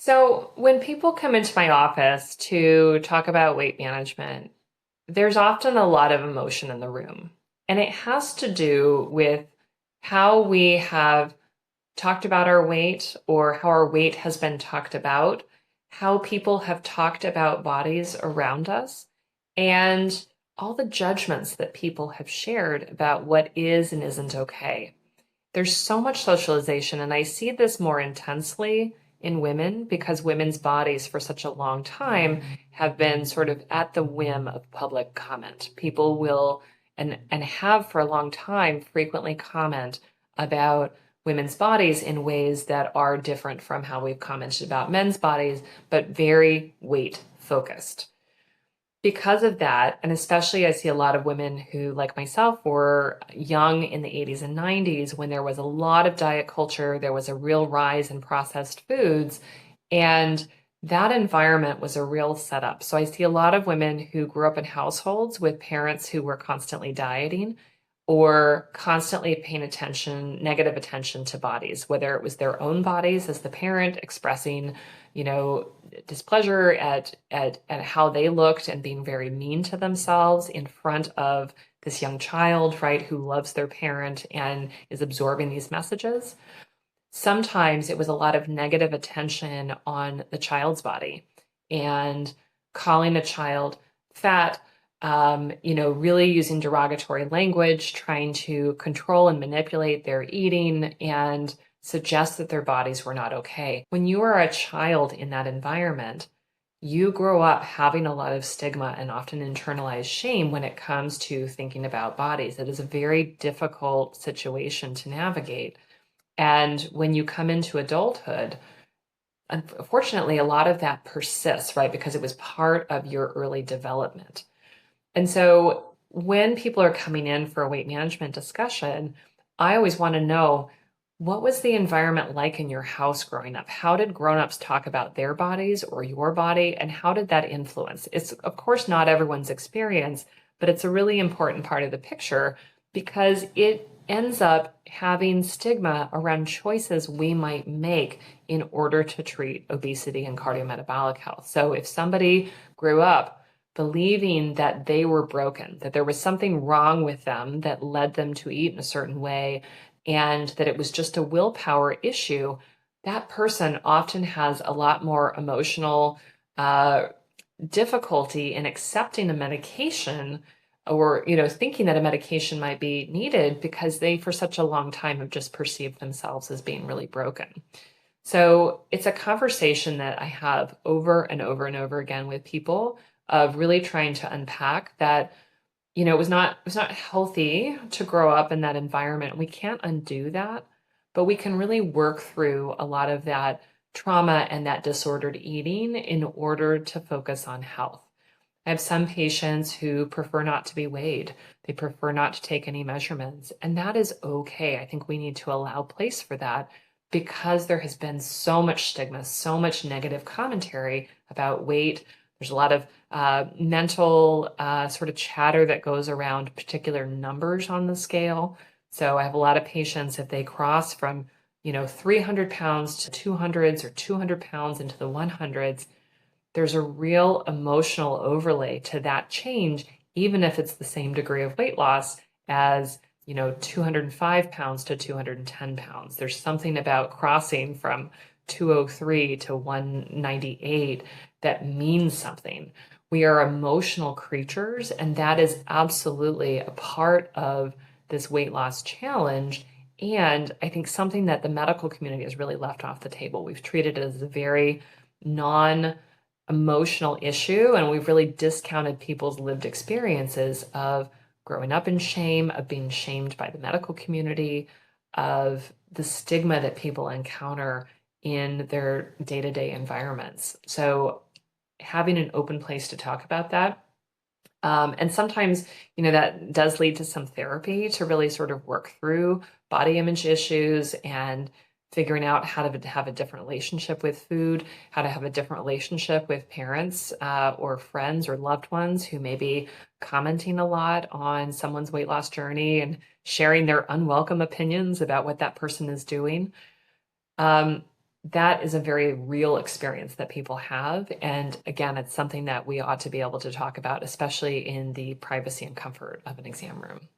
So, when people come into my office to talk about weight management, there's often a lot of emotion in the room. And it has to do with how we have talked about our weight or how our weight has been talked about, how people have talked about bodies around us, and all the judgments that people have shared about what is and isn't okay. There's so much socialization, and I see this more intensely in women because women's bodies for such a long time have been sort of at the whim of public comment. People will and have for a long time frequently comment about women's bodies in ways that are different from how we've commented about men's bodies, but very weight focused. Because of that, and especially I see a lot of women who, like myself, were young in the 80s and 90s when there was a lot of diet culture, there was a real rise in processed foods, and that environment was a real setup. So I see a lot of women who grew up in households with parents who were constantly dieting or constantly paying attention, negative attention to bodies, whether it was their own bodies as the parent expressing, displeasure at how they looked and being very mean to themselves in front of this young child, right, who loves their parent and is absorbing these messages. Sometimes it was a lot of negative attention on the child's body and calling a child fat, really using derogatory language, trying to control and manipulate their eating and suggest that their bodies were not okay. When you are a child in that environment, you grow up having a lot of stigma and often internalized shame when it comes to thinking about bodies. It is a very difficult situation to navigate. And when you come into adulthood, unfortunately, a lot of that persists, right? Because it was part of your early development. And so when people are coming in for a weight management discussion, I always want to know, what was the environment like in your house growing up? How did grown-ups talk about their bodies or your body, and how did that influence? It's, of course, not everyone's experience, but it's a really important part of the picture because it ends up having stigma around choices we might make in order to treat obesity and cardiometabolic health. So if somebody grew up believing that they were broken, that there was something wrong with them that led them to eat in a certain way, and that it was just a willpower issue, that person often has a lot more emotional uh, difficulty in accepting a medication or thinking that a medication might be needed because they for such a long time have just perceived themselves as being really broken. So it's a conversation that I have over and over and over again with people of really trying to unpack that, it was not healthy to grow up in that environment. We can't undo that, but we can really work through a lot of that trauma and that disordered eating in order to focus on health. I have some patients who prefer not to be weighed. They prefer not to take any measurements, and that is okay. I think we need to allow place for that because there has been so much stigma, so much negative commentary about weight. There's a lot of mental sort of chatter that goes around particular numbers on the scale. So I have a lot of patients, if they cross from, 300 pounds to 200s or 200 pounds into the 100s, there's a real emotional overlay to that change, even if it's the same degree of weight loss as, 205 pounds to 210 pounds. There's something about crossing from 203 to 198 that means something. We are emotional creatures, and that is absolutely a part of this weight loss challenge. And I think something that the medical community has really left off the table. We've treated it as a very non emotional issue, and we've really discounted people's lived experiences of growing up in shame, of being shamed by the medical community, of the stigma that people encounter in their day-to-day environments. So having an open place to talk about that. And sometimes, that does lead to some therapy to really sort of work through body image issues and figuring out how to have a different relationship with food, how to have a different relationship with parents or friends or loved ones who may be commenting a lot on someone's weight loss journey and sharing their unwelcome opinions about what that person is doing. Um, that is a very real experience that people have. And again, it's something that we ought to be able to talk about, especially in the privacy and comfort of an exam room.